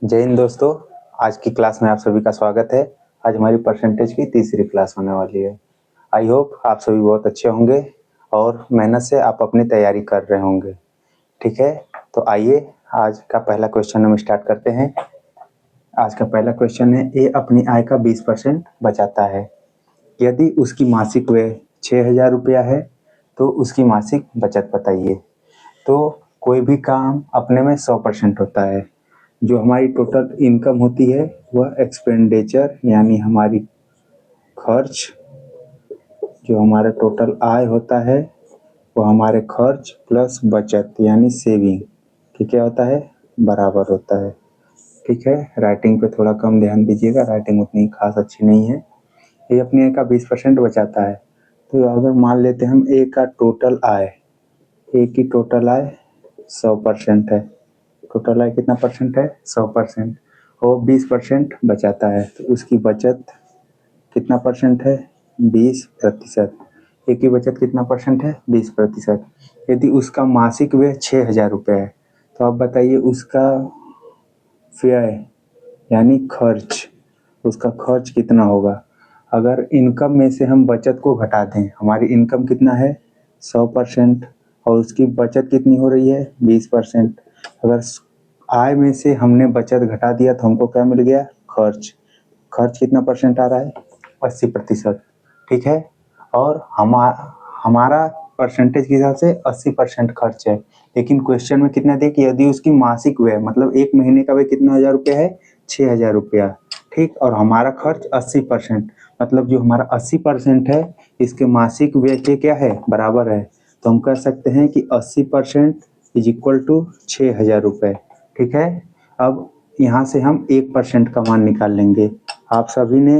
जय हिंद दोस्तों। आज की क्लास में आप सभी का स्वागत है। आज हमारी परसेंटेज की तीसरी क्लास होने वाली है। आई होप आप सभी बहुत अच्छे होंगे और मेहनत से आप अपनी तैयारी कर रहे होंगे। ठीक है, तो आइए आज का पहला क्वेश्चन हम स्टार्ट करते हैं। आज का पहला क्वेश्चन है, ए अपनी आय का 20% बचाता है। यदि उसकी मासिक व्यय 6,000 रुपया है तो उसकी मासिक बचत बताइए। तो कोई भी काम अपने में 100% होता है। जो हमारी टोटल इनकम होती है वह एक्सपेंडिचर यानी हमारी खर्च, जो हमारा टोटल आय होता है वह हमारे खर्च प्लस बचत यानी सेविंग की क्या होता है, बराबर होता है। ठीक है, राइटिंग पे थोड़ा कम ध्यान दीजिएगा, राइटिंग उतनी खास अच्छी नहीं है। ये अपने आय का 20% बचाता है। तो अगर मान लेते हैं हम ए का टोटल आय, ए की टोटल आय 100% है। टोटल आय कितना परसेंट है, 100%। और 20% बचाता है तो उसकी बचत कितना परसेंट है, 20%। एक की बचत कितना परसेंट है, 20%। यदि उसका मासिक व्यय 6,000 रुपये है तो आप बताइए उसका व्यय यानी खर्च, उसका खर्च कितना होगा। अगर इनकम में से हम बचत को घटा दें, हमारी इनकम कितना है 100% और उसकी बचत कितनी हो रही है 20%। अगर आय में से हमने बचत घटा दिया तो हमको क्या मिल गया, खर्च। खर्च कितना परसेंट आ रहा है, 80%। ठीक है, और हमारा परसेंटेज के हिसाब से 80% खर्च है। लेकिन क्वेश्चन में कितना दे कि यदि उसकी मासिक व्यय मतलब एक महीने का व्यय कितना 1,000 रुपया है, 6,000 रुपया। ठीक, और हमारा खर्च 80%, मतलब जो हमारा 80% है इसके मासिक व्यय के क्या है, बराबर है। तो हम कह सकते हैं कि 80% इज इक्वल टू 6,000 रुपये। ठीक है, अब यहाँ से हम 1% का मान निकाल लेंगे। आप सभी ने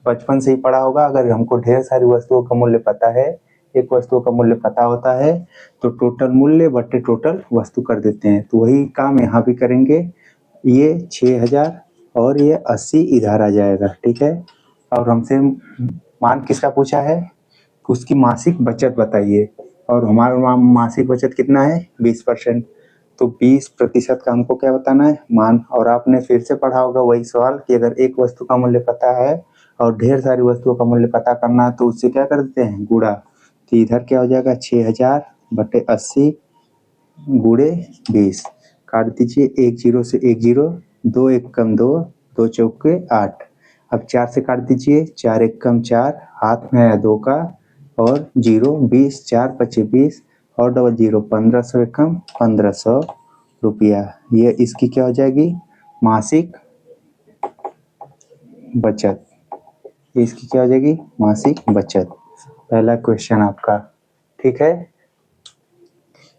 बचपन से ही पढ़ा होगा, अगर हमको ढेर सारी वस्तुओं का मूल्य पता है, एक वस्तु का मूल्य पता होता है तो टोटल मूल्य बट्टे टोटल वस्तु कर देते हैं। तो वही काम यहाँ भी करेंगे। ये 6,000 और ये 80 इधर आ जाएगा। ठीक है, और हमसे मान किसका पूछा है, उसकी मासिक बचत बताइए। और हमारा मासिक बचत कितना है, 20%। तो 20% का हमको क्या बताना है, मान। और आपने फिर से पढ़ा होगा वही सवाल कि अगर एक वस्तु का मूल्य पता है और ढेर सारी वस्तुओं का मूल्य पता करना है तो उससे क्या कर देते हैं, गुणा। तो इधर क्या हो जाएगा, 6,000 बटे 80 गुणे 20। काट दीजिए, एक जीरो से एक जीरो, दो एक कम दो, दो चौके 8। अब 4 से काट दीजिए, 4 एक कम 4, हाथ में आया 2 का और जीरो, 20, 4 पचे 20 और डबल जीरो, 1500 एक कम 1500 रुपया। ये इसकी क्या हो जाएगी, मासिक बचत। इसकी क्या हो जाएगी, मासिक बचत। पहला क्वेश्चन आपका। ठीक है,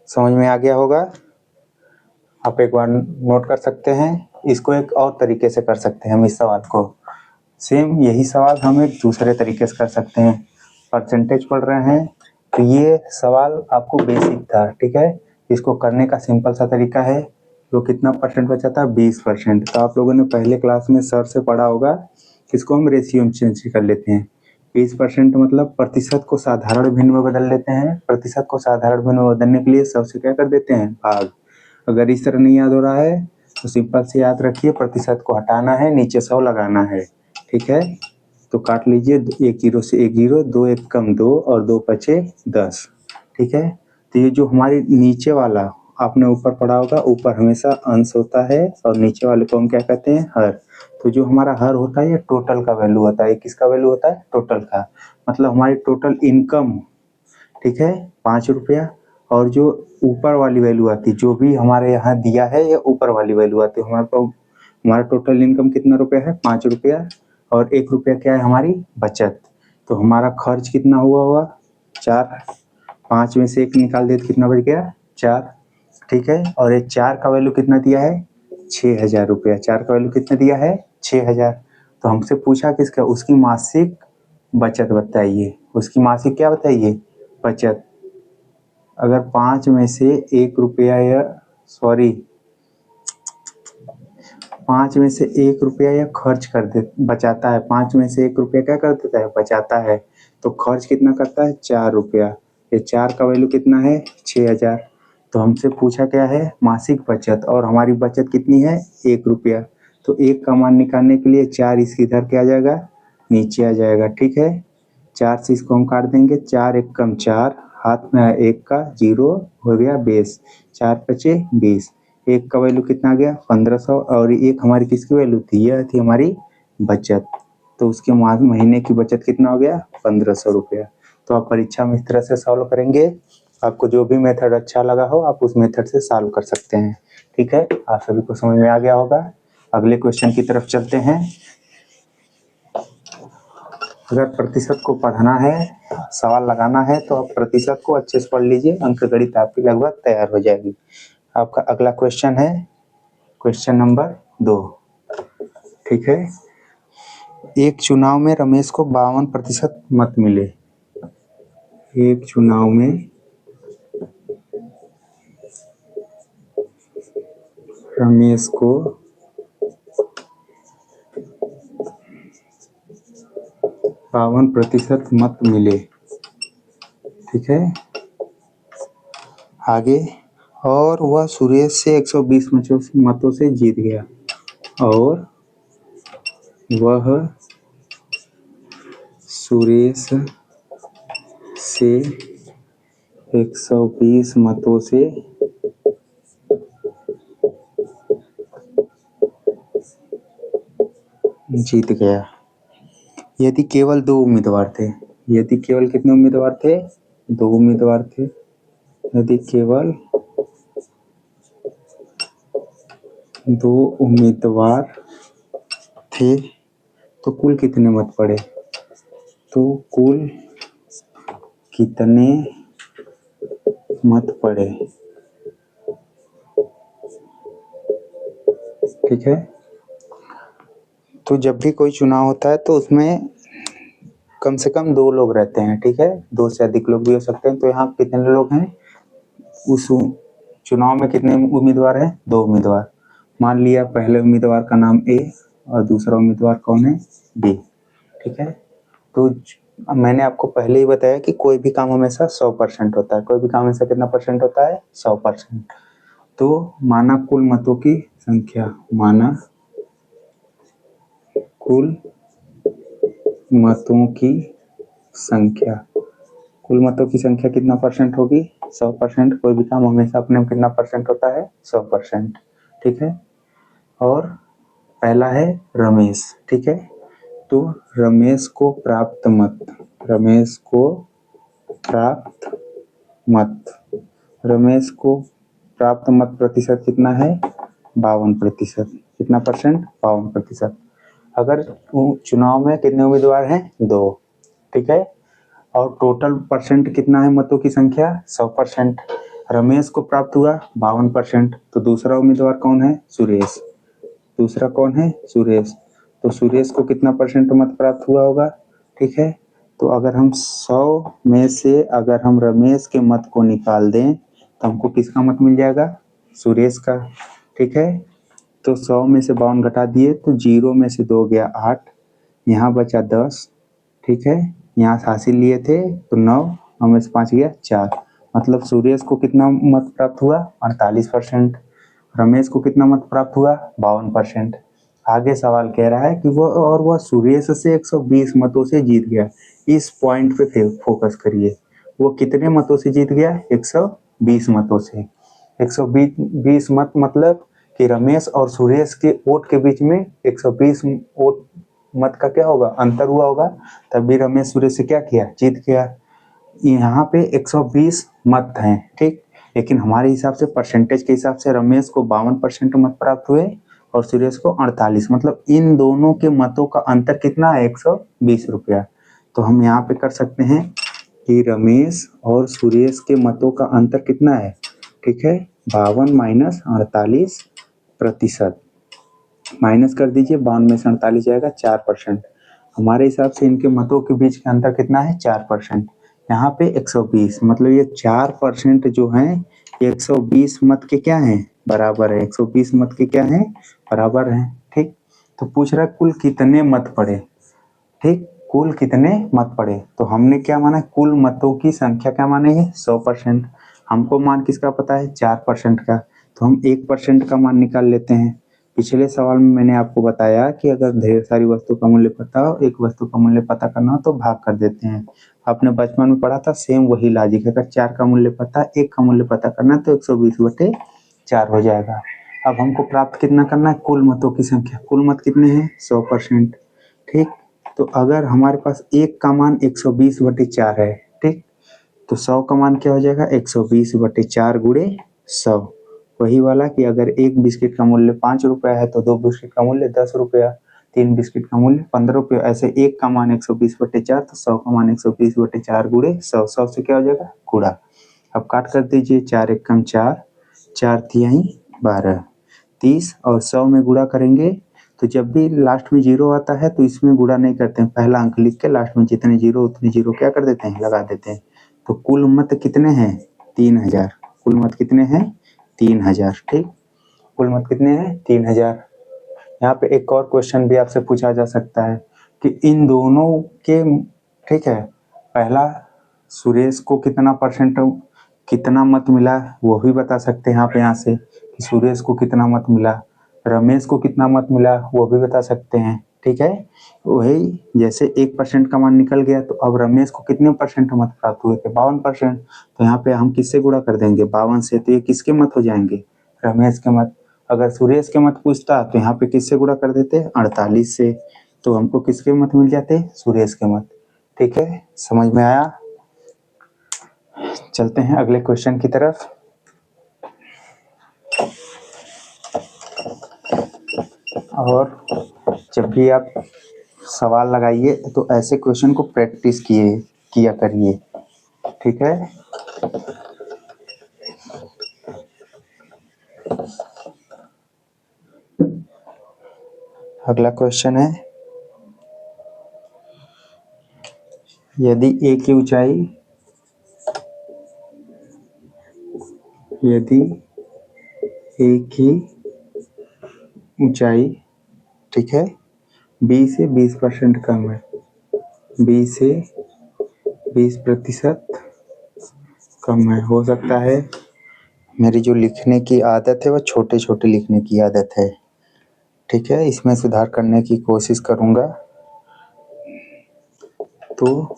समझ में आ गया होगा। आप एक बार नोट कर सकते हैं। इसको एक और तरीके से कर सकते हैं हम इस सवाल को। सेम यही सवाल हम एक दूसरे तरीके से कर सकते हैं। परसेंटेज पढ़ रहे हैं तो ये सवाल आपको बेसिक था। ठीक है, इसको करने का सिंपल सा तरीका है। तो कितना परसेंट बचा था, 20%। तो आप लोगों ने पहले क्लास में सर से पढ़ा होगा, इसको हम रेशियो में चेंज कर लेते हैं। 20% मतलब प्रतिशत को साधारण भिन्न में बदल लेते हैं। प्रतिशत को साधारण भिन्न में बदलने के लिए सबसे क्या कर देते हैं, भाग। अगर इस तरह नहीं याद हो रहा है तो सिंपल से याद रखिए, प्रतिशत को हटाना है, नीचे 100 लगाना है। ठीक है, तो काट लीजिए, एक जीरो से एक जीरो, दो एक कम दो और दो पचे 10। ठीक है, तो ये जो हमारी नीचे वाला आपने ऊपर पढ़ा होगा, ऊपर हमेशा अंश होता है और नीचे वाले को हम क्या कहते हैं, हर। तो जो हमारा हर होता है ये टोटल का वैल्यू होता है। किसका वैल्यू होता है, टोटल का। मतलब हमारी टोटल इनकम, ठीक है, 5 रुपया। और जो ऊपर वाली वैल्यू आती, जो भी हमारे यहाँ दिया है ये ऊपर वाली वैल्यू आती है। हमारे को हमारा टोटल इनकम कितना रुपया है, 5 रुपया। और 1 रुपया क्या है, हमारी बचत। तो हमारा खर्च कितना हुआ होगा, 4। 5 में से 1 निकाल दे तो कितना बच गया, 4। ठीक है, और ये 4 का वैल्यू कितना दिया है, 6,000 रुपया। 4 का वैल्यू कितना दिया है, 6,000। तो हमसे पूछा किसका, उसकी मासिक बचत बताइए। उसकी मासिक क्या बताइए, बचत। अगर 5 में से 1 रुपया या सॉरी 5 में से 1 रुपया या खर्च कर दे, बचाता है। 5 में से 1 रुपया क्या कर देता है, बचाता है। तो खर्च कितना करता है, 4 रुपया। ये 4 का वैल्यू कितना है, 6,000। तो हमसे पूछा क्या है मासिक बचत, और हमारी बचत कितनी है 1 रुपया। तो 1 का मान निकालने के लिए 4 इसकी इधर क्या आ जाएगा, नीचे आ जाएगा। ठीक है, 4 से इसको हम काट देंगे, 4 एक कम 4, हाथ में 1 का 0 हो गया 20, 4 पचे 20, 1 का वैल्यू कितना आ गया 1500, और 1 हमारी किसकी वैल्यू थी, यह थी हमारी बचत। तो उसके महीने की बचत कितना हो गया 1500 रुपया। तो आप परीक्षा में इस तरह से सॉल्व करेंगे, आपको जो भी मेथड अच्छा लगा हो आप उस मेथड से सॉल्व कर सकते हैं। ठीक है, आप सभी को समझ में आ गया होगा। अगले क्वेश्चन की तरफ चलते हैं। अगर प्रतिशत को पढ़ना है, सवाल लगाना है, तो आप प्रतिशत को अच्छे से पढ़ लीजिए, अंकगणित आपकी लगभग तैयार हो जाएगी। आपका अगला क्वेश्चन है क्वेश्चन नंबर 2। ठीक है, एक चुनाव में रमेश को 52% मत मिले। एक चुनाव में रमेश को 52% मत मिले। ठीक है, आगे, और वह सुरेश से 120 मतों से जीत गया, और वह सुरेश से 120 मतों से जीत गया। यदि केवल 2 उम्मीदवार थे, यदि केवल कितने उम्मीदवार थे 2 उम्मीदवार थे, यदि केवल 2 उम्मीदवार थे तो कुल कितने मत पड़े, तो कुल कितने मत पड़े। ठीक है, तो जब भी कोई चुनाव होता है तो उसमें कम से कम 2 लोग रहते हैं। ठीक है, 2 से अधिक लोग भी हो सकते हैं। तो यहाँ कितने लोग हैं, उस चुनाव में कितने उम्मीदवार हैं 2 उम्मीदवार। मान लिया पहले उम्मीदवार का नाम ए और दूसरा उम्मीदवार कौन है बी। ठीक है, तो मैंने आपको पहले ही बताया कि कोई भी काम हमेशा 100% होता है, कोई भी काम हमेशा कितना परसेंट होता है 100%। तो माना कुल मतों की संख्या, माना कुल मतों की संख्या, कुल मतों की संख्या कितना परसेंट होगी 100%। कोई भी काम हमेशा अपने में कितना परसेंट होता है 100%। ठीक है, और पहला है रमेश। ठीक है, तो रमेश को प्राप्त मत, रमेश को प्राप्त मत, रमेश को प्राप्त मत प्रतिशत कितना है 52%। कितना परसेंट 52%। अगर चुनाव में कितने उम्मीदवार हैं 2। ठीक है, और टोटल परसेंट कितना है मतों की संख्या 100%। रमेश को प्राप्त हुआ 52%, तो दूसरा उम्मीदवार कौन है सुरेश, दूसरा कौन है सुरेश, तो सुरेश को कितना परसेंट मत प्राप्त हुआ होगा। ठीक है, तो अगर हम 100 में से अगर हम रमेश के मत को निकाल दें तो हमको किसका मत मिल जाएगा सुरेश का। ठीक है, तो 100 में से 52 घटा दिए तो 0 में से 2 गया 8, यहाँ बचा 10। ठीक है, यहाँ से हासिल लिए थे तो 9, 9 में से 5 गया 4, मतलब सुरेश को कितना मत प्राप्त हुआ 48%। रमेश को कितना मत प्राप्त हुआ 52%। आगे सवाल कह रहा है कि वह सुरेश से 120 मतों से जीत गया। इस पॉइंट पे फोकस करिए, वो कितने मतों से जीत गया 120 मतों से। 120 मत मतलब कि रमेश और सुरेश के वोट के बीच में 120 वोट मत का क्या होगा अंतर हुआ होगा, तब भी रमेश सुरेश से क्या किया जीत गया। यहाँ पे 120 मत हैं। ठीक, लेकिन हमारे हिसाब से परसेंटेज के हिसाब से रमेश को 52% मत प्राप्त हुए और सुरेश को 48, मतलब इन दोनों के मतों का अंतर कितना है 120 रुपया। तो हम यहाँ पे कर सकते हैं कि रमेश और सुरेश के मतों का अंतर कितना है। ठीक है, 52 माइनस 48%, माइनस कर दीजिए, 52 में से 48 जाएगा 4%। हमारे हिसाब से इनके मतों के बीच का अंतर कितना है 4%। यहाँ पे 120, मतलब ये 4% जो हैं ये 120 मत के क्या हैं बराबर है, 120 मत के क्या हैं बराबर हैं। ठीक, तो पूछ रहा है कुल कितने मत पड़े। ठीक, कुल कितने मत पड़े, तो हमने क्या माना कुल मतों की संख्या क्या माने 100%। हमको मान किसका पता है 4% का, तो हम 1% का मान निकाल लेते हैं। पिछले सवाल में मैंने आपको बताया कि अगर ढेर सारी वस्तु का मूल्य पता हो, एक वस्तु का मूल्य पता करना हो तो भाग कर देते हैं। आपने बचपन में पढ़ा था, सेम वही लॉजिक है। अगर 4 का मूल्य पता, 1 का मूल्य पता करना है तो 120/4 हो जाएगा। अब हमको प्राप्त कितना करना है, कुल मतों की संख्या। कुल मत कितने हैं 100%, ठीक। तो अगर हमारे पास 1 का मान 120/4 है, ठीक, तो 100 का मान क्या हो जाएगा 120/4 गुणे 100। वही वाला कि अगर एक बिस्किट का मूल्य 5 रुपया है तो 2 बिस्किट का मूल्य 10 रुपया, 3 बिस्किट का मूल्य 15 रुपया। ऐसे 1 का मान 120/4 तो 100 का मान 120/4 गुणे 100। 100 से क्या हो जाएगा गुणा। अब काट कर दीजिए, 4 एकम 4, 4 तिहाई 12, 30 और 100 में गुणा करेंगे तो जब भी लास्ट में जीरो आता है तो इसमें गुणा नहीं करते हैं, पहला अंक लिख के लास्ट में जितने जीरो उतने जीरो क्या कर देते हैं, लगा देते हैं। तो कुल मत कितने हैं 3000। कुल मत कितने हैं 3000, ठीक। कुल मत कितने हैं 3000। यहाँ पे एक और क्वेश्चन भी आपसे पूछा जा सकता है कि इन दोनों के, ठीक है, पहला सुरेश को कितना मत मिला वो भी बता सकते हैं आप यहाँ से कि सुरेश को कितना मत मिला, रमेश को कितना मत मिला वो भी बता सकते हैं, ठीक है। वही जैसे 1% का मान निकल गया तो अब रमेश को कितने % मत प्राप्त हुए थे 52%। तो यहाँ पे हम किससे गुणा कर देंगे 52 से, तो ये किसके मत हो जाएंगे रमेश के मत। अगर सुरेश के मत पूछता तो यहाँ पे किससे गुणा कर देते 48 से, तो हमको किसके मत मिल जाते सुरेश के मत, ठीक है। समझ में आया। चलते हैं अगले क्वेश्चन की तरफ। और जब भी आप सवाल लगाइए तो ऐसे क्वेश्चन को प्रैक्टिस किया करिए, ठीक है। अगला क्वेश्चन है, यदि ए की ऊंचाई, ठीक है, बी से 20% कम है, बी से 20% कम है। हो सकता है मेरी जो लिखने की आदत है वो छोटे छोटे लिखने की आदत है, ठीक है, इसमें सुधार करने की कोशिश करूंगा। तो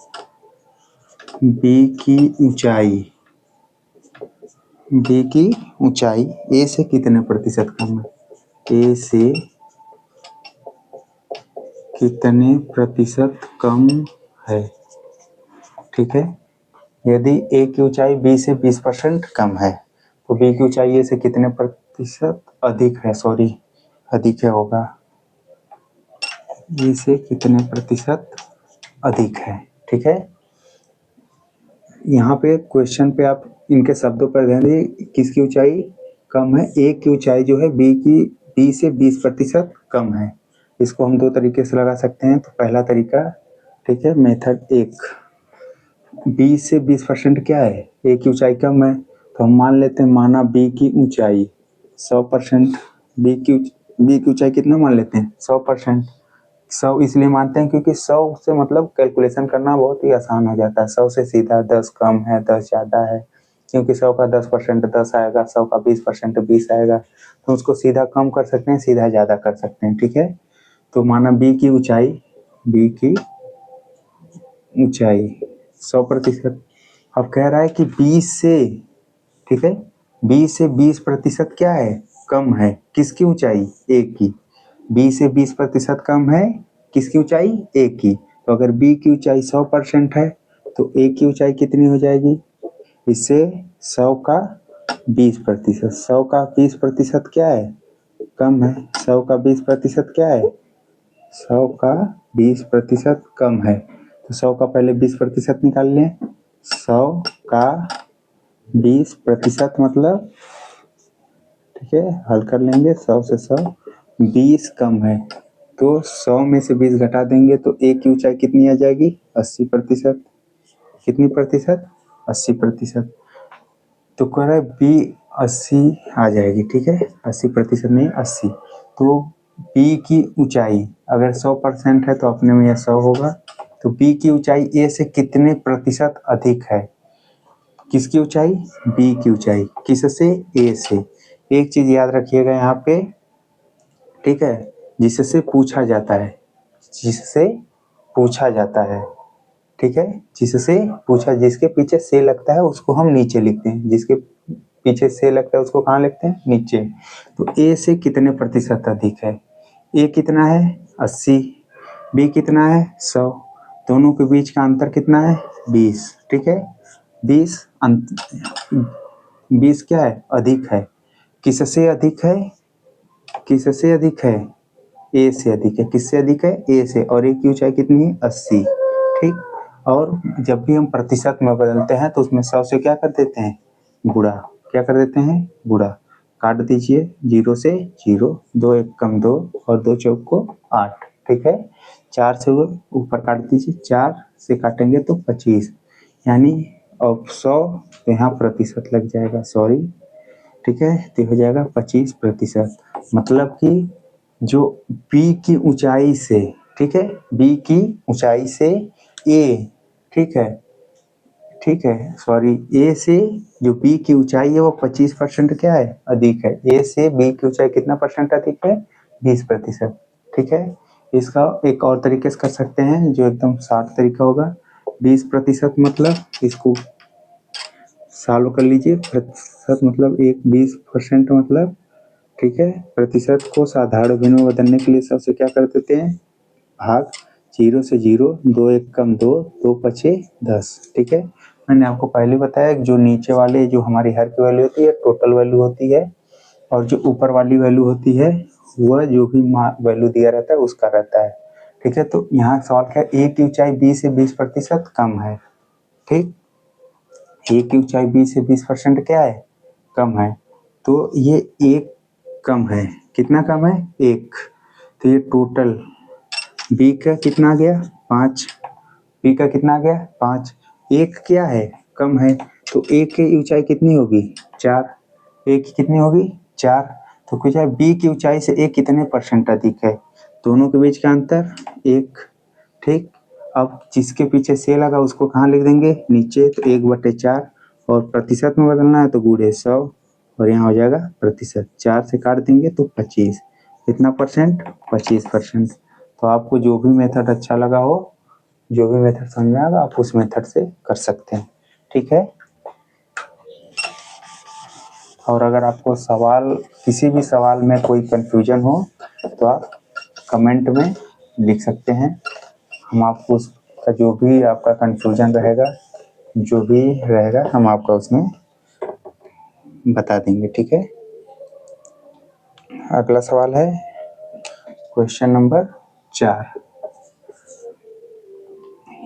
बी की ऊंचाई ए से कितने प्रतिशत कम है, ए से कितने प्रतिशत कम है, ठीक है। यदि ए की ऊंचाई बी से 20% कम है तो बी की ऊंचाई ए से कितने प्रतिशत अधिक है, अधिक है होगा, ए से कितने प्रतिशत अधिक है, ठीक है। यहाँ पे क्वेश्चन पे आप इनके शब्दों पर ध्यान दीजिए, किसकी ऊंचाई कम है, ए की ऊंचाई जो है बी से 20% कम है। इसको हम दो तरीके से लगा सकते हैं। तो पहला तरीका, ठीक है, मेथड 1, बी से 20% क्या है, ए की ऊंचाई कम है, तो हम मान लेते हैं, माना बी की ऊंचाई 100%, बी की ऊंचाई कितना मान लेते हैं 100%। 100 इसलिए मानते हैं क्योंकि 100 से मतलब कैलकुलेशन करना बहुत ही आसान हो जाता है। 100 से सीधा 10 कम है 10 ज़्यादा है, क्योंकि 100 का 10% 10 आएगा, 100 का 20% 20 आएगा, तो उसको सीधा कम कर सकते हैं, सीधा ज़्यादा कर सकते हैं, ठीक है। तो माना बी की ऊंचाई 100%। अब कह रहा है कि 20 से, ठीक है, 20 से 20% क्या है कम है, किसकी ऊंचाई ए की, 20 से 20% कम है किसकी ऊंचाई ए की। तो अगर बी की ऊंचाई 100% है तो ए की ऊंचाई कितनी हो जाएगी, इससे 100 का 20%, 100 का 20% क्या है कम है, 100 का 20% क्या है 100 का 20% कम है। तो 100 का पहले 20% निकाल लें, 100 का 20% मतलब, ठीक है, हल कर लेंगे, 100 से 100 20 कम है, तो 100 में से 20 घटा देंगे तो ए की ऊंचाई कितनी आ जाएगी 80%। कितनी प्रतिशत 80%। तो कह रहा है बी 80 आ जाएगी, ठीक है, 80% नहीं 80। तो बी की ऊंचाई अगर 100% है तो अपने में यह 100 होगा। तो बी की ऊंचाई ए से कितने प्रतिशत अधिक है, किसकी ऊंचाई, बी की ऊंचाई, किससे, ए से। एक चीज याद रखिएगा यहाँ पे, ठीक है, जिससे पूछा जाता है, जिससे पूछा जाता है, ठीक है, जिससे पूछा, जिसके पीछे से लगता है उसको हम नीचे लिखते हैं, जिसके पीछे से लगता है उसको कहाँ लिखते हैं, नीचे। तो ए से कितने प्रतिशत अधिक है, ए कितना है 80, बी कितना है 100, दोनों के बीच का अंतर कितना है 20, ठीक है, 20 20 क्या है, अधिक है, किससे अधिक है, किससे अधिक है, ए से अधिक है, किससे अधिक है, ए से, और ए की ऊंचाई कितनी है 80, ठीक। और जब भी हम प्रतिशत में बदलते हैं तो उसमें 100 से क्या कर देते हैं, गुणा, क्या कर देते हैं, गुणा, काट दीजिए, 0 से 0, 2 एक कम 2 और 2 चौक को 8, ठीक है, 4 से ऊपर काट दीजिए, 4 से काटेंगे तो 25, यानी अब 100 तो यहाँ प्रतिशत लग जाएगा, सॉरी, ठीक है, तो हो जाएगा 25%। मतलब कि जो बी की ऊंचाई से, ठीक है, बी की ऊंचाई से ए, ठीक है, ठीक है, सॉरी, ए से जो बी की ऊंचाई है वो 25% क्या है, अधिक है, ए से बी की ऊंचाई कितना परसेंट अधिक है, 20%, ठीक है। इसका एक और तरीके से कर सकते हैं जो एकदम शॉर्ट तरीका होगा, 20% मतलब इसको सॉल्व कर लीजिए, प्रतिशत मतलब 20% मतलब, ठीक है, प्रतिशत को साधारण भिन्न में बदलने के लिए सबसे क्या कर देते हैं, भाग, 0 से 0, 2 एक कम 2, 2 पचे 10, ठीक है। मैंने आपको पहले बताया जो नीचे वाले जो हमारी हर की वैल्यू होती है टोटल वैल्यू होती है, और जो ऊपर वाली वैल्यू होती है वह जो भी वैल्यू दिया रहता है उसका रहता है, ठीक है। तो यहाँ सवाल क्या है, ए की ऊंचाई बी से 20% कम है, ठीक, ए की ऊंचाई बी से 20% क्या है, कम है, तो ये एक कम है, कितना कम है, एक, तो ये टोटल बी का कितना आ गया 5, बी का कितना आ गया 5, एक क्या है, कम है, तो एक की ऊंचाई कितनी होगी 4, एक की कितनी होगी 4, तो कुछ है बी की ऊंचाई से एक कितने परसेंट अधिक है, दोनों के बीच का अंतर 1, ठीक। अब जिसके पीछे से लगा उसको कहाँ लिख देंगे, नीचे, तो 1/4, और प्रतिशत में बदलना है तो गुणे 100, और यहाँ हो जाएगा प्रतिशत, 4 से काट देंगे तो 25, कितना परसेंट, 25%। तो आपको जो भी मेथड अच्छा लगा हो, जो भी मेथड समझ में आएगा आप उस मेथड से कर सकते हैं, ठीक है। और अगर आपको सवाल, किसी भी सवाल में कोई कंफ्यूजन हो तो आप कमेंट में लिख सकते हैं, हम आपको उसका जो भी आपका कंफ्यूजन रहेगा, जो भी रहेगा हम आपका उसमें बता देंगे, ठीक है। अगला सवाल है क्वेश्चन नंबर 4,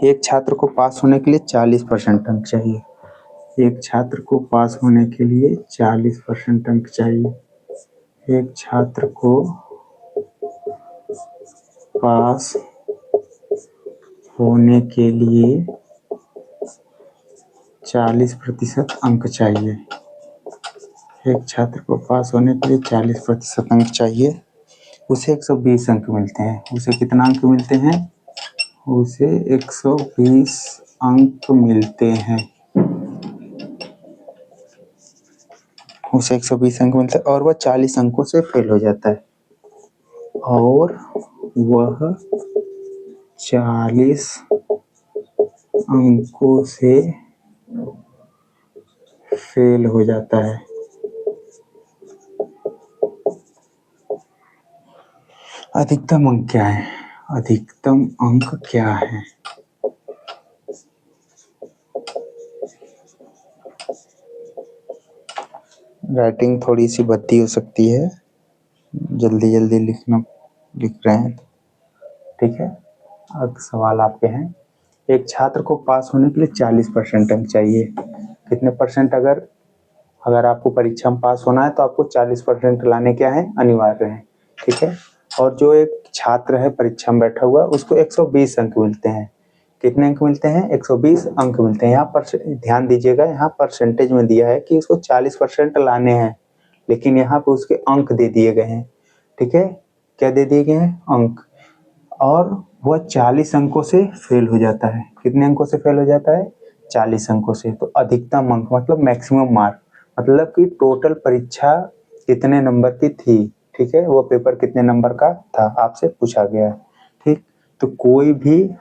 एक छात्र को पास होने के लिए 40% अंक चाहिए, एक छात्र को पास होने के लिए 40% अंक चाहिए, एक छात्र को पास होने के लिए 40% अंक चाहिए, एक छात्र को पास होने के लिए 40% अंक चाहिए, उसे 120 अंक मिलते हैं, उसे कितना अंक मिलते हैं, उसे 120 अंक मिलते हैं, उसे 120 अंक मिलते हैं, और वह 40 अंकों से फेल हो जाता है, और वह 40 अंकों से फेल हो जाता है, अधिकतम अंक क्या है, अधिकतम अंक क्या है, राइटिंग थोड़ी सी भद्दी हो सकती है, जल्दी जल्दी लिख रहे हैं, ठीक है। अब सवाल आपके हैं, एक छात्र को पास होने के लिए 40% अंक चाहिए, कितने परसेंट, अगर अगर आपको परीक्षा में पास होना है तो आपको 40% लाने क्या है, अनिवार्य है, ठीक है। और जो एक छात्र है परीक्षा में बैठा हुआ उसको 120 अंक मिलते हैं, कितने अंक मिलते हैं, 120 अंक मिलते हैं, यहाँ पर ध्यान दीजिएगा, यहाँ परसेंटेज में दिया है कि उसको 40% लाने हैं, लेकिन यहाँ पे उसके अंक दे दिए गए हैं, ठीक है, क्या दे दिए गए हैं, अंक, और वह 40 अंकों से फेल हो जाता है, कितने अंकों से फेल हो जाता है, 40 अंकों से। तो अधिकतम अंक मतलब मैक्सिमम मार्क, मतलब कि टोटल परीक्षा कितने नंबर की थी, ठीक है, वो पेपर कितने नंबर का था, आपसे पूछा गया है, ठीक। तो कोई भी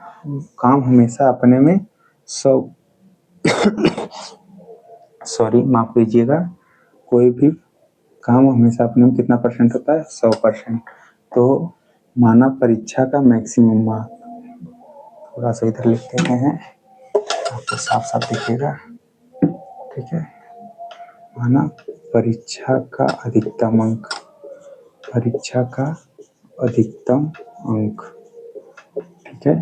काम हमेशा अपने में 100 सॉरी माफ कीजिएगा, कोई भी काम हमेशा अपने में कितना परसेंट होता है, 100%। तो मानव परीक्षा का मैक्सिमम मार्क, थोड़ा सा इधर लिख देते हैं आपको साफ साफ दिखेगा, ठीक है। मानव परीक्षा का अधिकतम अंक, परीक्षा का अधिकतम अंक, ठीक है,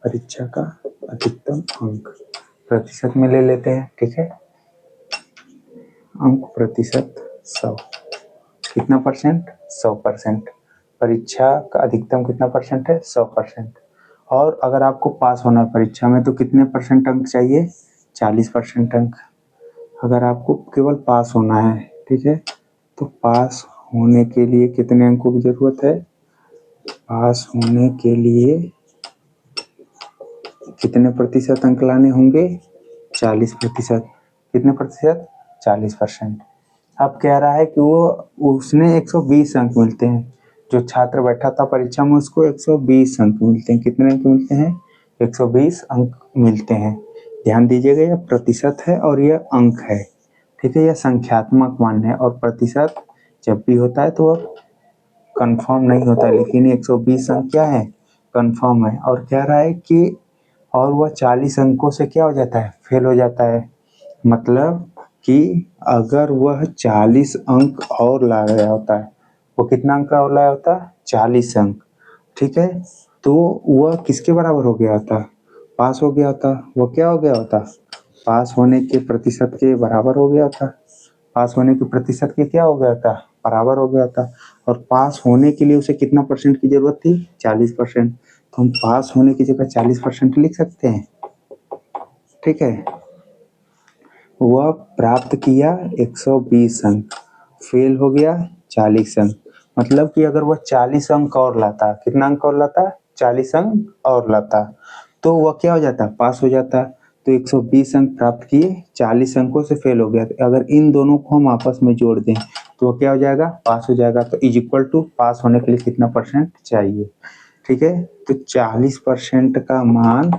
परीक्षा का अधिकतम अंक प्रतिशत में ले लेते हैं, ठीक है। अंक प्रतिशत 100, कितना परसेंट, 100%। परीक्षा का अधिकतम कितना परसेंट है, 100%। और अगर आपको पास होना है परीक्षा में तो कितने परसेंट अंक चाहिए, 40% अंक। अगर आपको केवल पास होना है, ठीक है, तो पास होने के लिए कितने अंकों की जरूरत है, पास होने के लिए कितने प्रतिशत अंक लाने होंगे, 40%। कितने प्रतिशत, 40%। अब कह रहा है कि वो उसने 120 अंक मिलते हैं, जो छात्र बैठा था परीक्षा में उसको 120 अंक मिलते हैं। कितने अंक मिलते हैं, 120 अंक मिलते हैं। ध्यान दीजिएगा, यह प्रतिशत है और यह अंक है, ठीक है, यह संख्यात्मक मान है। और प्रतिशत जब भी होता है तो वह कंफर्म नहीं होता है, लेकिन 120 अंक क्या है, कंफर्म है। और कह रहा है कि और वह 40 अंकों से क्या हो जाता है, फेल हो जाता है। मतलब कि अगर वह 40 अंक और ला गया होता है, वो कितना अंक और लाया होता, 40 अंक, ठीक है, तो वह किसके बराबर हो गया होता, पास हो गया होता। वो क्या हो गया होता, पास होने के प्रतिशत के बराबर हो गया था, पास होने के प्रतिशत के क्या हो गया था, बराबर हो गया था। और पास होने के लिए उसे कितना परसेंट की जरूरत थी, 40%। तो हम पास होने की जगह 40% लिख सकते हैं, ठीक है। वह प्राप्त किया 120 अंक, फेल हो गया 40 अंक। मतलब कि अगर वह 40 अंक और लाता, कितना अंक और लाता, 40 अंक और लाता, तो वह क्या हो जाता, पास हो जाता। तो 120 अंक प्राप्त किए, 40 अंकों से फेल हो गया। तो अगर इन दोनों को हम आपस में जोड़ दें तो वह क्या हो जाएगा, पास हो जाएगा। तो इज इक्वल टू पास होने के लिए कितना परसेंट चाहिए, ठीक है। तो 40% का मान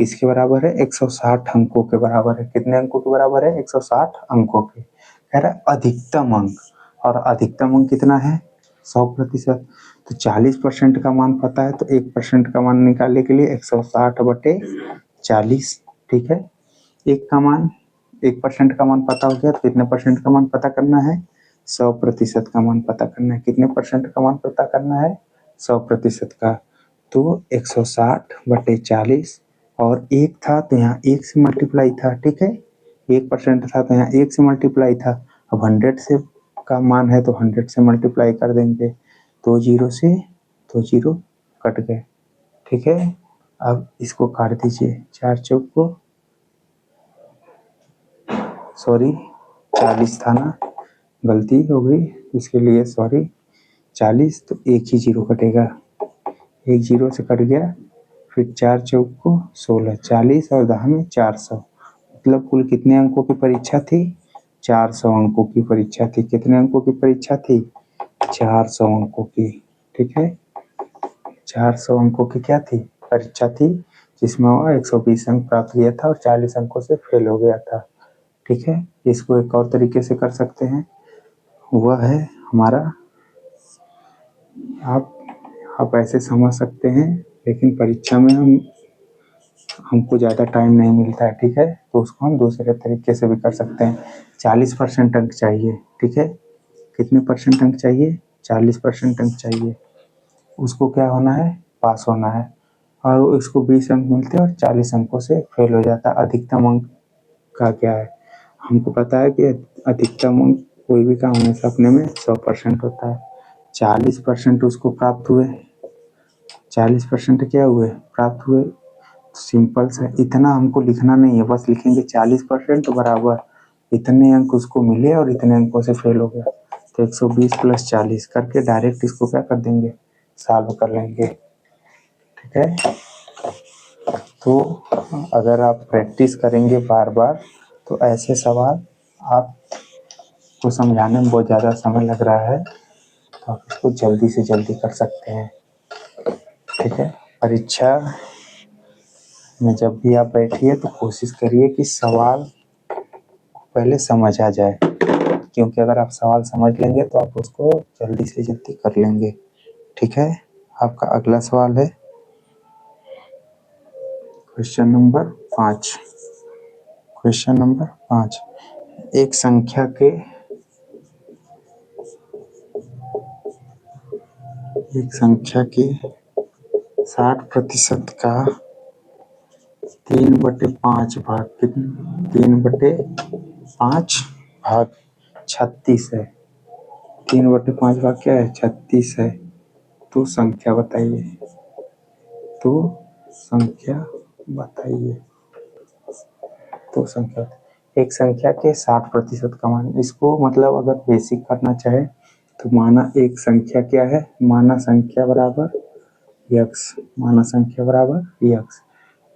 किसके बराबर है, 160 अंकों के बराबर है। कितने अंकों के बराबर है, 160 अंकों के। कह रहा है अधिकतम अंक, और अधिकतम अंक कितना है, 100%। तो 40% का मान पता है, तो 1% का मान निकालने के लिए 160/40, ठीक है। एक का मान, 1% का मान पता हो गया, तो कितने परसेंट का मान पता करना है, 100% का मान पता करना है। कितने परसेंट का मान पता करना है, 100% का। तो 160/40, और एक था तो यहाँ 1 से मल्टीप्लाई था, ठीक है, 1% था तो यहाँ 1 से मल्टीप्लाई था। अब 100 से का मान है तो 100 से मल्टीप्लाई कर देंगे, 2 जीरो से 2 जीरो कट गए, ठीक है। अब इसको काट दीजिए, 4 चौक को, सॉरी 40 था ना, गलती हो गई, इसके लिए सॉरी। 40 तो एक ही जीरो कटेगा, एक जीरो से कट गया, फिर 4 चौक को 16, 40 और 10 में 400। मतलब कुल कितने अंकों की परीक्षा थी, 400 अंकों की परीक्षा थी। कितने अंकों की परीक्षा थी, 400 अंकों की, ठीक है। 400 अंकों की क्या थी, परीक्षा थी, जिसमें वह 120 अंक प्राप्त किया था और 40 अंकों से फेल हो गया था, ठीक है। इसको एक और तरीके से कर सकते हैं, वह है हमारा, आप ऐसे समझ सकते हैं, लेकिन परीक्षा में हमको ज़्यादा टाइम नहीं मिलता है, ठीक है, तो उसको हम दूसरे तरीके से भी कर सकते हैं। 40% अंक चाहिए, ठीक है, कितने परसेंट अंक चाहिए, 40% अंक चाहिए। उसको क्या होना है, पास होना है, और इसको 20 अंक मिलते हैं और 40 अंकों से फेल हो जाता है। अधिकतम अंक का क्या है, हमको पता है कि अधिकतम अंक कोई भी काम हमेशा अपने में 100% होता है। 40% उसको प्राप्त हुए, 40% क्या हुए, प्राप्त हुए। सिंपल सा, इतना हमको लिखना नहीं है, बस लिखेंगे 40% बराबर इतने अंक उसको मिले और इतने अंकों से फेल हो गया। तो 120 + 40 करके डायरेक्ट इसको क्या कर देंगे, सॉल्व कर लेंगे, ठीक है। तो अगर आप प्रैक्टिस करेंगे बार बार तो ऐसे सवाल आपको समझाने में बहुत ज़्यादा समय लग रहा है तो आप इसको जल्दी से जल्दी कर सकते हैं। ठीक है, परीक्षा में जब भी आप बैठिए तो कोशिश करिए कि सवाल पहले समझ आ जाए, क्योंकि अगर आप सवाल समझ लेंगे तो आप उसको जल्दी से जल्दी कर लेंगे। ठीक है, आपका अगला सवाल है क्वेश्चन नंबर 5। क्वेश्चन नंबर 5, एक संख्या के 60% का 3/5 भाग 3/5 भाग 36 है। 3/5 भाग क्या है? 36 है। तो संख्या बताइए। एक संख्या के 60% का मान, इसको मतलब अगर बेसिक करना चाहे तो माना एक संख्या क्या है, माना संख्या बराबर यक्स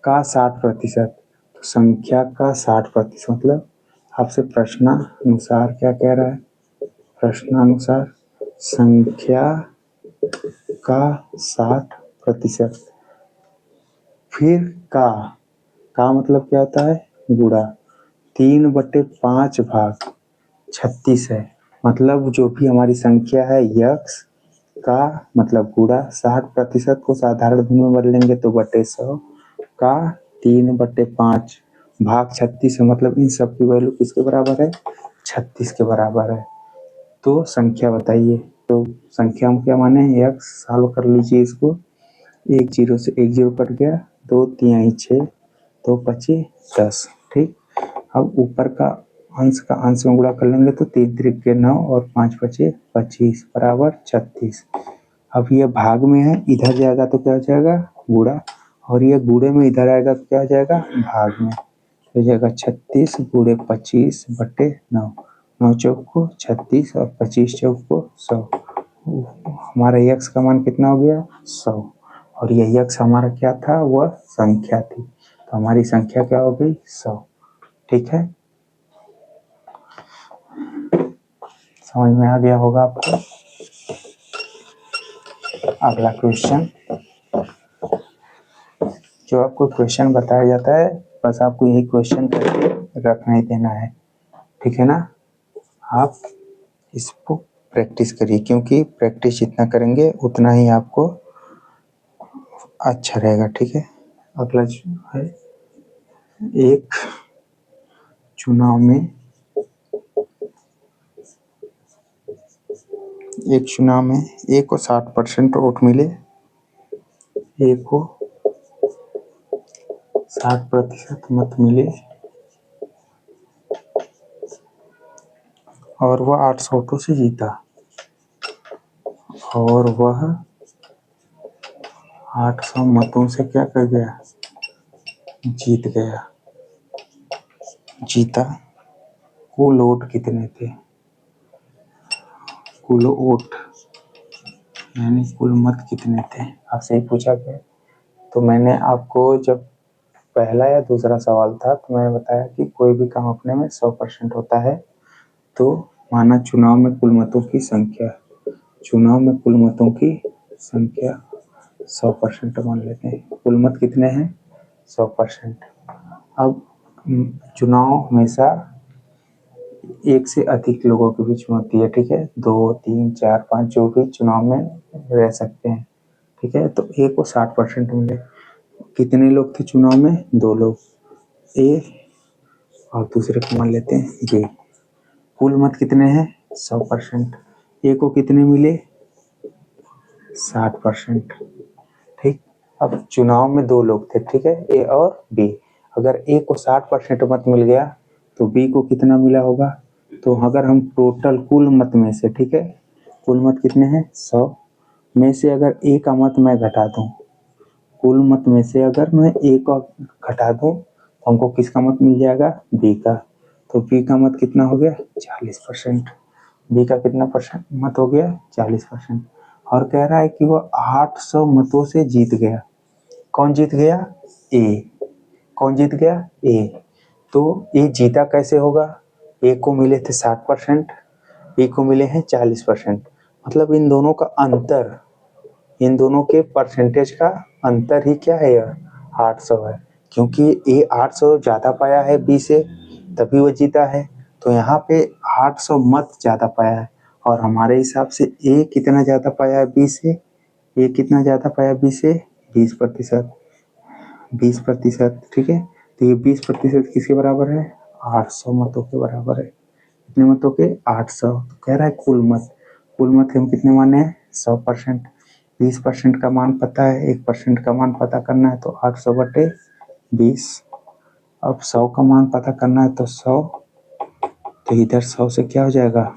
का 60%। तो संख्या का 60% मतलब आपसे प्रश्नानुसार क्या कह रहा है? प्रश्नानुसार संख्या का 60%, फिर का मतलब क्या होता है? गुणा 3/5 भाग 36 है। मतलब जो भी हमारी संख्या है यक्स का मतलब गुणा 60% को साधारण भिन्न में बदलेंगे तो बटे 100 का 3/5 भाग 36 है। मतलब इन सब की वैल्यू किसके बराबर है? 36 के बराबर है। तो संख्या बताइए। तो संख्या में क्या माने? यक्स सॉल्व कर लीजिए इसको। 1 से 1 0 कट गया, 2 3 6, 2 25 10। ठीक, अब ऊपर का अंश में गुणा कर लेंगे तो 3 3 9 और 5 5 25 बराबर 36। अब ये भाग में है, इधर जाएगा तो क्या हो जाएगा? गुणा, और ये गुणे में इधर आएगा तो क्या हो जाएगा? भाग में हो जाएगा 36 गुणे 25 बटे 9। 9 चौक को 36 और 25 चौक को 100। हमारा यक्स का मान कितना हो गया? 100। और ये यक्स हमारा क्या था? वह संख्या थी। तो हमारी संख्या क्या हो गई? 100। ठीक है, समझ में आ गया होगा आपको। अगला क्वेश्चन, जो आपको क्वेश्चन बताया जाता है बस आपको यही क्वेश्चन करके रखना ही देना है। ठीक है ना, आप इसको प्रैक्टिस करिए, क्योंकि प्रैक्टिस जितना करेंगे उतना ही आपको अच्छा रहेगा। ठीक है, अगला जो है, एक चुनाव में ए को 60% वोट मिले, ए को 60% मत मिले और वह 800 वोटों से जीता, और वह 800 मतों से क्या कर गया? जीता। कुल वोट कितने थे? कुल वोट यानी कुल मत कितने थे, आपसे ही पूछा गया। तो मैंने आपको जब पहला या दूसरा सवाल था तो मैंने बताया कि कोई भी काम अपने में 100% होता है। तो माना चुनाव में कुल मतों की संख्या 100% मान लेते हैं। कुल मत कितने हैं? 100%। अब चुनाव हमेशा एक से अधिक लोगों के बीच में होती है। ठीक है, 2 3 4 5 जो भी चुनाव में रह सकते हैं। ठीक है, तो ए को 60% मिले। कितने लोग थे चुनाव में? 2 लोग, ए और दूसरे को मान लेते हैं बी। कुल मत कितने हैं? 100%। ए को कितने मिले? 60%। ठीक, अब चुनाव में 2 लोग थे, ठीक है, ए और बी। अगर ए को 60% मत मिल गया तो बी को कितना मिला होगा? तो अगर हम टोटल कुल मत में से, ठीक है, कुल मत कितने हैं? 100 में से अगर ए का मत मैं घटा दूं, कुल मत में से अगर मैं ए को घटा दूं तो हमको किसका मत मिल जाएगा? बी का। तो बी का मत कितना हो गया? 40%। बी का कितना परसेंट मत हो गया? 40%। और कह रहा है कि वो 800 मतों से जीत गया। कौन जीत गया? ए। कौन जीत गया? ए। तो ए जीता कैसे होगा? ए को मिले थे 60%, बी को मिले हैं 40%। मतलब इन दोनों का अंतर, इन दोनों के परसेंटेज का अंतर ही क्या है? 800 है। क्योंकि ए 800 ज़्यादा पाया है बी से, तभी वो जीता है। तो यहाँ पे 800 मत ज़्यादा पाया है, और हमारे हिसाब से ए कितना ज़्यादा पाया है बी से? ए कितना ज़्यादा पाया बी से? 20%। 20%, ठीक है। तो ये 20% किसके बराबर है? 800 मतों के बराबर है। कितने मतों के? 800। तो कह रहा है कुल मत, कुल मत हम कितने माने हैं? 100%। 20% का मान पता है, 1% का मान पता करना है, तो 800/20। अब 100 का मान पता करना है, तो 100, तो इधर 100 से क्या हो जाएगा?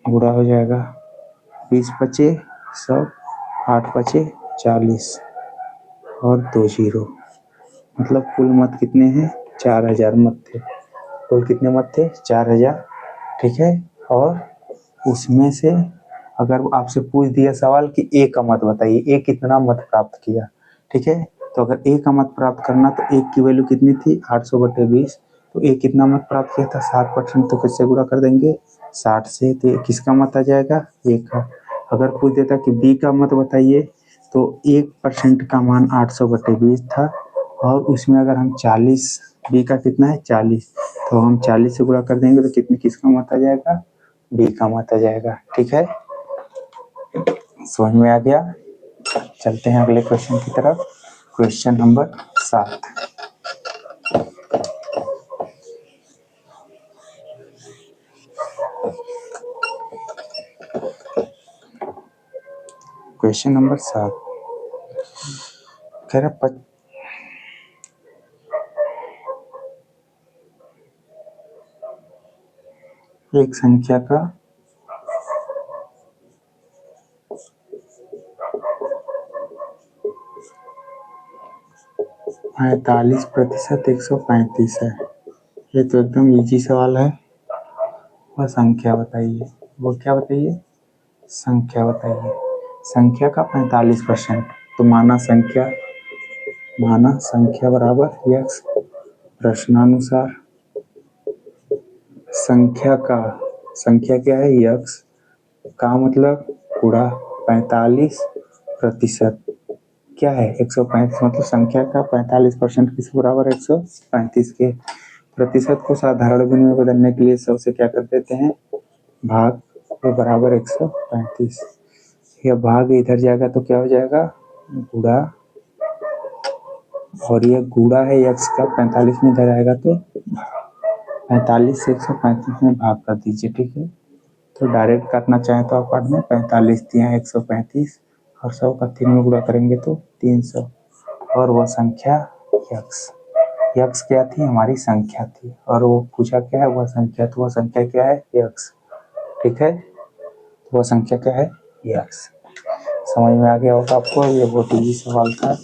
गुणा हो जाएगा। 20 बचे 100, 8 बचे 40 और 2 जीरो। मतलब कुल मत कितने हैं? 4000 मत थे। कुल कितने मत थे? 4000, ठीक है। और उसमें से अगर आपसे पूछ दिया सवाल कि ए का मत बताइए, ए कितना मत प्राप्त किया, ठीक है। तो अगर ए का मत प्राप्त करना, तो ए की वैल्यू कितनी थी? 800/20। तो ए कितना मत प्राप्त किया था? 60%। तो किससे गुणा कर देंगे? 60 से। तो किसका मत आ जाएगा? ए का। अगर पूछ देता कि बी का मत बताइए, तो 1% का मान 800/20 था, और उसमें अगर हम 40, बी का कितना है? 40, तो हम 40 से गुणा कर देंगे, तो कितने, किसका मत आ जाएगा? बी का मत आ जाएगा, ठीक है। समझ में आ गया? चलते हैं अगले क्वेश्चन की तरफ। Question number 7। क्वेश्चन नंबर 7 कह रहा एक संख्या का 45% 135 है। ये तो एकदम इजी सवाल है। वह संख्या बताइए। वो क्या बताइए? संख्या बताइए। संख्या का 45%। तो माना संख्या बराबर यक्स। प्रश्नानुसार संख्या क्या है? यक्स का मतलब गुणा 45% क्या है? 135। मतलब संख्या का 45% किस बराबर है? 135 के। प्रतिशत को साधारण गुण में बदलने के लिए 100 से क्या कर देते हैं? भाग के बराबर 135। यह भाग इधर जाएगा तो क्या हो जाएगा? गुणा, और यह गुणा है यक्स का 45 में इधर आएगा, तो 45 से 135 में भाग कर दीजिए, ठीक है। तो डायरेक्ट काटना चाहें तो आप काट दें। 45 दिया 135, और 100 का 3 में गुणा करेंगे तो 300। और वह संख्या यक्स क्या थी? हमारी संख्या थी। और वो पूछा क्या है? वह संख्या। तो वह संख्या क्या है? यक्स, ठीक है। तो वह संख्या क्या है? यक्स। समझ में आ गया होगा आपको। ये बहुत इजी सवाल था।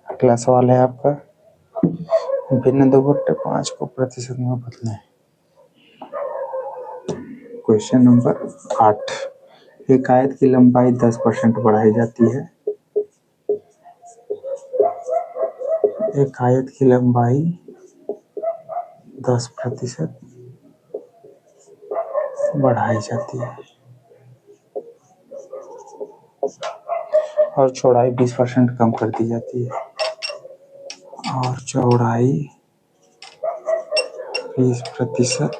अगला सवाल है आपका, भिन्न 2/5 को प्रतिशत में बदलें। Question number 8। एक आयत की लंबाई 10% बढ़ाई जाती है। एक आयत की लंबाई 10% बढ़ाई जाती है, और चौड़ाई 20% कम कर दी जाती है। और चौड़ाई 20%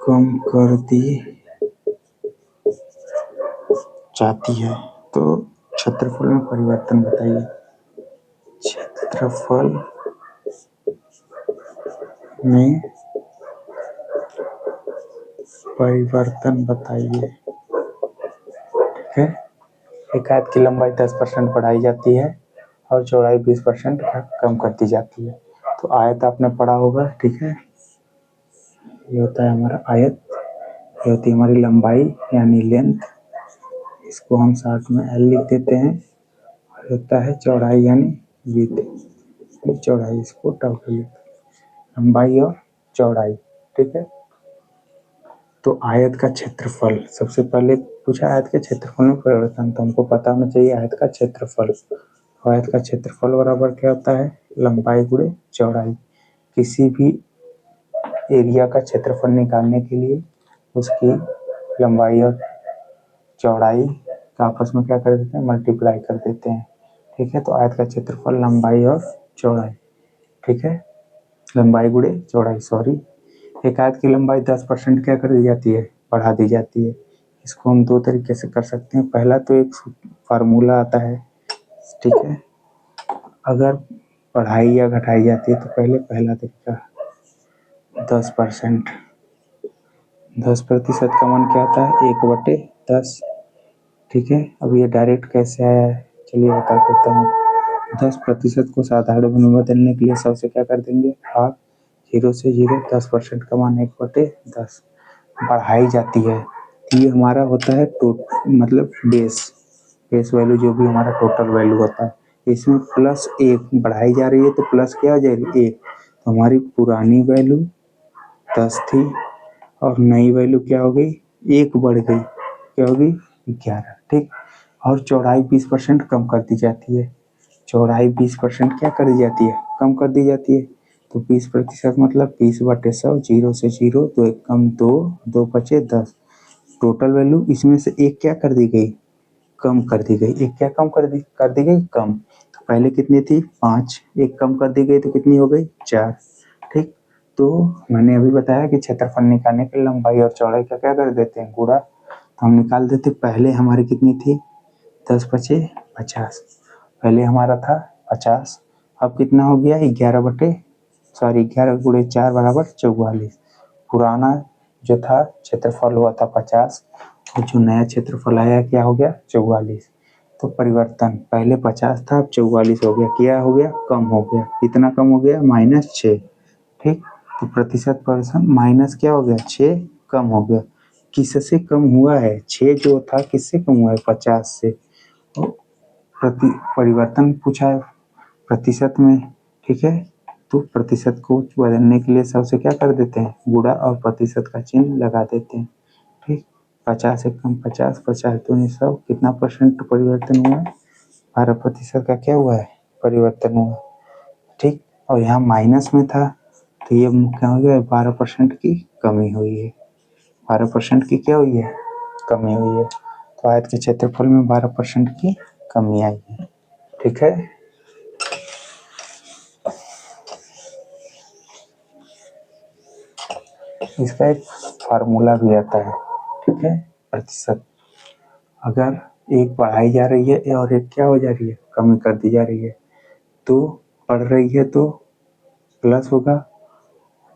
कम कर दी जाती है। तो क्षेत्रफल में परिवर्तन बताइए। क्षेत्रफल में परिवर्तन बताइए, ठीक है। एक आयत की लंबाई 10% बढ़ाई जाती है, और चौड़ाई 20% कम कर दी जाती है। तो आयत आपने पढ़ा होगा, ठीक है। ये होता है हमारा आयत, ये होती है हमारी लंबाई यानी लेंथ, इसको हम शॉर्ट में एल लिख देते हैं। और होता है चौड़ाई यानी विड्थ, चौड़ाई इसको डब्ल्यू लिखते हैं। लंबाई और चौड़ाई, ठीक है। तो आयत का क्षेत्रफल, सबसे पहले पूछा आयत के क्षेत्रफल में परिवर्तन, तो हमको पता होना चाहिए आयत का क्षेत्रफल। तो आयत का क्षेत्रफल बराबर क्या होता है, लंबाई गुणे चौड़ाई। किसी भी एरिया का क्षेत्रफल निकालने के लिए उसकी लंबाई और चौड़ाई का आपस में क्या कर देते हैं, मल्टीप्लाई कर देते हैं। ठीक है, तो आयत का क्षेत्रफल लंबाई और चौड़ाई, ठीक है, लंबाई गुणे चौड़ाई, सॉरी। एक आयत की लंबाई 10% क्या कर दी जाती है, बढ़ा दी जाती है। इसको हम दो तरीके से कर सकते हैं। पहला तो एक फार्मूला आता है, ठीक है, अगर बढ़ाई या घटाई जाती है तो पहले पहला तरीका 10%, 10% का मान क्या आता है, 1/10। ठीक है, अब ये डायरेक्ट कैसे आया है, चलिए बता देता हूँ। 10% को साधारण में बदलने के लिए सबसे क्या कर देंगे, हाफ, 0 से 0, 10% का मान 1/10 बढ़ाई जाती है। ये हमारा होता है मतलब बेस वैल्यू, जो भी हमारा टोटल वैल्यू होता है। इसमें +1 बढ़ाई जा रही है तो प्लस क्या हो जाएगी, 1। तो हमारी पुरानी वैल्यू 10 थी और नई वैल्यू क्या हो गई, 1 बढ़ गई, क्या होगी, 11। ठीक, और चौड़ाई 20% कम कर दी जाती है। चौड़ाई 20% क्या कर दी जाती है, कम कर दी जाती है। तो 20% मतलब 20/100, 0 से 0, 2 1 कम 2, 2 बचे 10। टोटल वैल्यू इसमें से एक क्या कर दी गई, कम कर दी गई। एक क्या कम कर दी गई, कम। तो पहले कितनी थी, 5, एक कम कर दी गई तो कितनी हो गई, 4। ठीक, तो मैंने अभी बताया कि क्षेत्रफल निकालने के लंबाई और चौड़ाई का क्या कर देते हैं, गुणा। तो हम निकाल देते, पहले हमारी कितनी थी, 10 बचे 50, पहले हमारा था 50, अब कितना हो गया, 11 गुणे 4 बराबर 44। पुराना जो था क्षेत्रफल हुआ था 50, और जो नया क्षेत्रफल आया क्या हो गया, 44। तो परिवर्तन, पहले 50 था अब 44 हो गया, क्या हो गया, कम हो गया। कितना कम हो गया, -6। ठीक, तो प्रतिशत परसेंट माइनस क्या हो गया, 6 कम हो गया। किससे कम हुआ है, 6 जो था किससे कम हुआ है, 50 से। तो परिवर्तन पूछा है प्रतिशत में, ठीक है, तो प्रतिशत को बदलने के लिए सबसे क्या कर देते हैं, गुणा और प्रतिशत का चिन्ह लगा देते हैं। ठीक, 50 से कम 50, 50 दूनी 100, कितना परसेंट परिवर्तन हुआ है, 12% का क्या हुआ है, परिवर्तन हुआ। ठीक, और यहाँ माइनस में था तो ये क्या हो गया, 12% की कमी हुई है, 12% की क्या हुई है, कमी हुई है। तो आयत के क्षेत्रफल में 12% की कमी आई है। ठीक है, इसका एक फार्मूला भी आता है, ठीक है, प्रतिशत। अगर एक बढ़ाई जा रही है और एक क्या हो जा रही है, कमी कर दी जा रही है, तो बढ़ रही है तो प्लस होगा,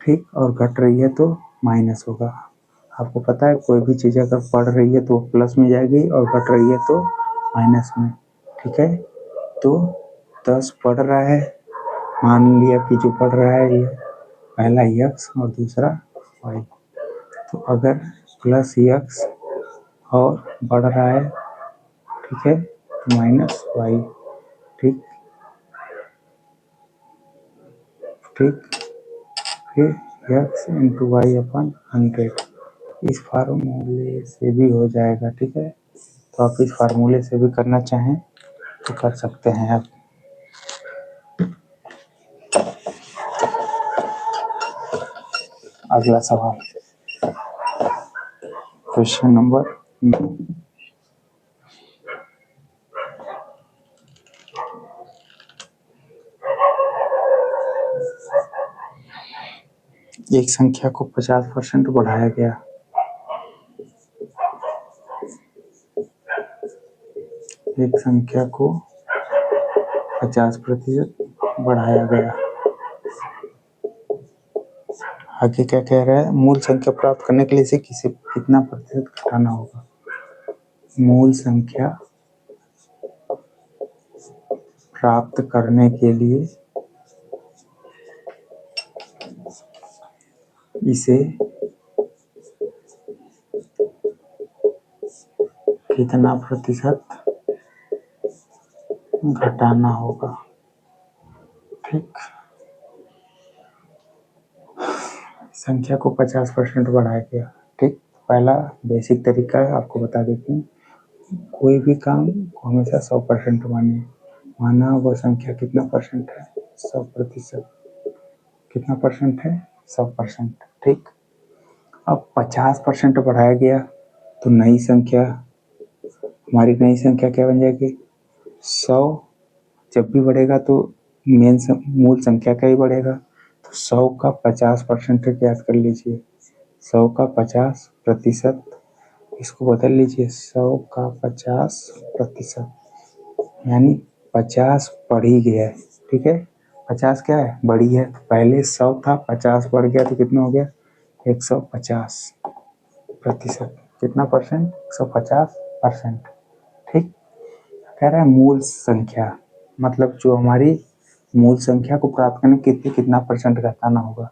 ठीक, और घट रही है तो माइनस होगा। आपको पता है कोई भी चीज़ अगर बढ़ रही है तो प्लस में जाएगी और घट रही है तो माइनस में। ठीक है, तो 10 बढ़ रहा है, मान लिया कि जो बढ़ रहा है ये पहला x और दूसरा y। तो अगर +x और बढ़ रहा है, ठीक है, -y। ठीक, ठीक, फिर x इंटू वाई अपन 100, इस फार्मूले से भी हो जाएगा। ठीक है, तो आप इस फार्मूले से भी करना चाहें तो कर सकते हैं आप। अगला सवाल, क्वेश्चन नंबर 9। एक संख्या को 50% बढ़ाया गया। एक संख्या को 50% बढ़ाया गया। आगे क्या कह रहा है, मूल संख्या प्राप्त करने के लिए इसे कितना प्रतिशत घटाना होगा। मूल संख्या प्राप्त करने के लिए इसे कितना प्रतिशत घटाना होगा। ठीक, संख्या को 50% बढ़ाया गया। ठीक, पहला बेसिक तरीका है, आपको बता देती हूँ। कोई भी काम को हमेशा 100% मानिए। माना वो संख्या कितना परसेंट है? 100%। कितना परसेंट है? 100%। ठीक। अब 50% बढ़ाया गया तो नई संख्या, हमारी नई संख्या क्या बन जाएगी? 100। जब भी बढ़ेगा तो मूल संख्या का ही बढ़ेगा, तो 100 का 50% याद कर लीजिए। 100 का 50%, इसको बदल लीजिए। 100 का 50%, यानी 50 बढ़ ही गया है। ठीक है, 50 क्या है? बढ़ी है। तो पहले 100 था, 50 बढ़ गया तो कितना हो गया? 150%। कितना परसेंट? 150%। ठीक। कह रहा है मूल संख्या, मतलब जो हमारी मूल संख्या को प्राप्त करने के लिए कितना परसेंट घटाना होगा।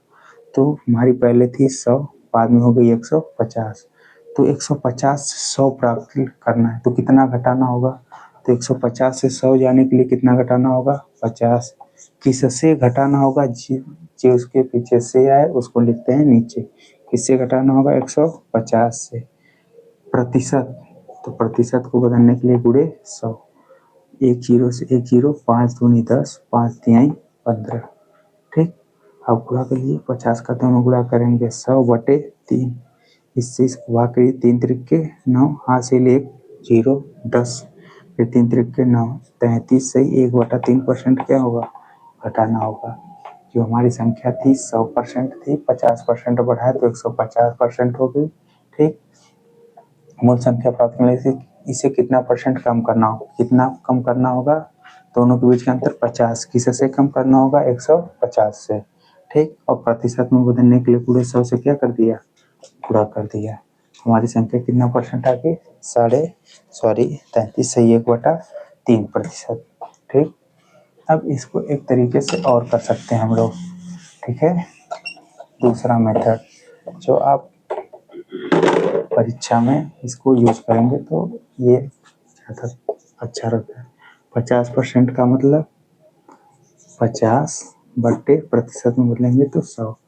तो हमारी पहले थी 100, बाद में हो गई 150। तो 150 से 100 प्राप्त करना है तो कितना घटाना होगा? तो 150 से 100 जाने के लिए कितना घटाना होगा? 50। किससे घटाना होगा? जो उसके पीछे से आए उसको लिखते हैं नीचे। किससे घटाना होगा? 150 से। प्रतिशत, तो प्रतिशत को बदलने के लिए गुणे 100। 1 0 से 1 0, 5 दूनी 10, 5 तिहाई 15। ठीक। अब गुणा करिए, 50 का दोनों गुणा करेंगे 100/3। इससे इसको भाग करिए, 3 त्रिके 9, हासिल 1 0 10, फिर 3 त्रिके 9, 33 से 1/3% क्या होगा? घटाना होगा। जो हमारी संख्या थी 100% थी, 50% बढ़ाए तो 150% हो गई। ठीक। मूल संख्या प्राप्त करने से इसे कितना परसेंट कम करना होगा? कितना कम करना होगा? दोनों के बीच का अंतर 50। किससे कम करना होगा? 150 से। ठीक। और प्रतिशत में बदलने के लिए पूरे 100 से क्या कर दिया? गुणा कर दिया। हमारी संख्या कितना परसेंट आ गई? 33 से 1/3%। ठीक। अब इसको एक तरीके से और कर सकते हैं हम लोग। ठीक है, दूसरा मेथड जो आप परीक्षा में इसको यूज करेंगे तो ये ज़्यादा अच्छा रहता है। 50% का मतलब 50/प्रतिशत में बदलेंगे तो 100,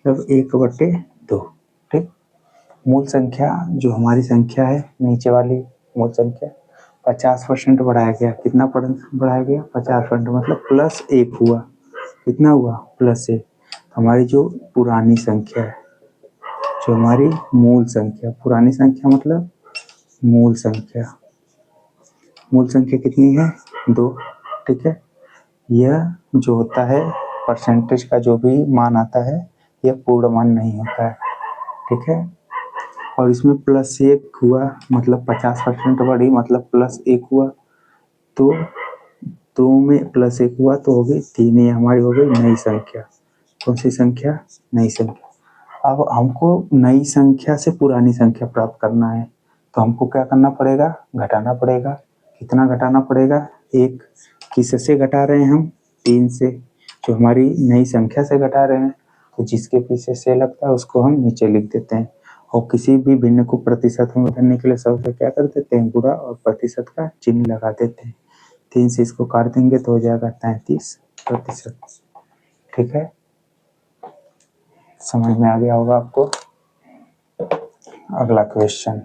मतलब 1/2। ठीक। मूल संख्या जो हमारी संख्या है, नीचे वाली मूल संख्या 50% बढ़ाया गया। कितना बढ़ाया गया? 50%, मतलब +1 हुआ। कितना हुआ? +1। हमारी जो पुरानी संख्या है, जो हमारी मूल संख्या, पुरानी संख्या मतलब मूल संख्या, मूल संख्या कितनी है? 2। ठीक है, यह जो होता है परसेंटेज का जो भी मान आता है, यह पूर्ण मान नहीं होता है। ठीक है, और इसमें +1 हुआ मतलब 50% बढ़ी, मतलब +1 हुआ। तो 2 में +1 हुआ तो हो गई 3, ये हमारी हो गई नई संख्या। कौन सी संख्या? नई संख्या। अब हमको नई संख्या से पुरानी संख्या प्राप्त करना है तो हमको क्या करना पड़ेगा? घटाना पड़ेगा। कितना घटाना पड़ेगा? 1। किससे घटा रहे हैं हम? 3 से। जो हमारी नई संख्या से घटा रहे हैं, तो जिसके पीछे से लगता है उसको हम नीचे लिख देते हैं। और किसी भी भिन्न को प्रतिशत में बदलने के लिए सबसे क्या कर देते हैं? गुणा और प्रतिशत का चिन्ह लगा देते हैं। 3 से इसको काट देंगे तो हो जाएगा 33%। ठीक है, समझ में आ गया होगा आपको। अगला क्वेश्चन।